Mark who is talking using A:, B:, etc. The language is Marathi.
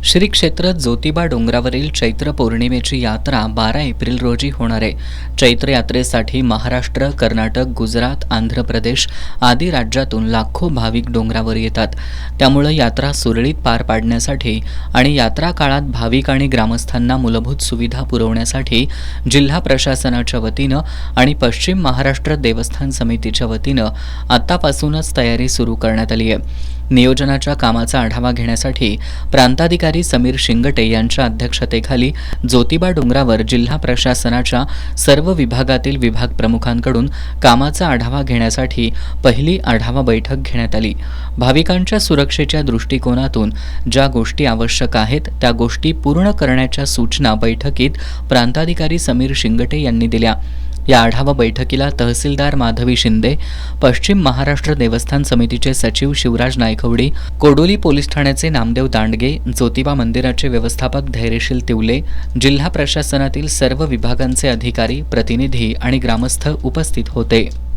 A: श्री क्षेत्र ज्योतिबा डोंगरावरील चैत्र पौर्णिमेची यात्रा 12 एप्रिल रोजी होणार आहे। चैत्र यात्रेसाठी महाराष्ट्र, कर्नाटक, गुजरात, आंध्र प्रदेश आदी राज्यातून लाखो भाविक डोंगरावर येतात। त्यामुळे यात्रा सुरळीत पार पाडण्यासाठी आणि यात्रा काळात भाविक आणि ग्रामस्थांना मूलभूत सुविधा पुरवण्यासाठी जिल्हा प्रशासनाच्या वतीनं आणि पश्चिम महाराष्ट्र देवस्थान समितीच्या वतीनं आतापासूनच तयारी सुरू करण्यात आली आहे। नियोजनाच्या कामाचा आढावा घेण्यासाठी प्रांताधिकारी समीर शिंगटे यांच्या अध्यक्षतेखाली ज्योतिबा डोंगरावर जिल्हा प्रशासनाच्या सर्व विभागातील विभाग प्रमुखांकडून कामाचा आढावा घेण्यासाठी पहिली आढावा बैठक घेण्यात आली। भाविकांच्या सुरक्षेच्या दृष्टिकोनातून ज्या गोष्टी आवश्यक आहेत त्या गोष्टी पूर्ण करण्याच्या सूचना बैठकीत प्रांताधिकारी समीर शिंगटे यांनी दिल्या। या आढावा बैठकीला तहसीलदार माधवी शिंदे, पश्चिम महाराष्ट्र देवस्थान समितीचे सचिव शिवराज नायकवडी, कोडोली पोलीस ठाण्याचे नामदेव दांडगे, ज्योतिबा मंदिराचे व्यवस्थापक धैर्यशील तिवले, जिल्हा प्रशासनातील सर्व विभागांचे अधिकारी, प्रतिनिधी आणि ग्रामस्थ उपस्थित होते।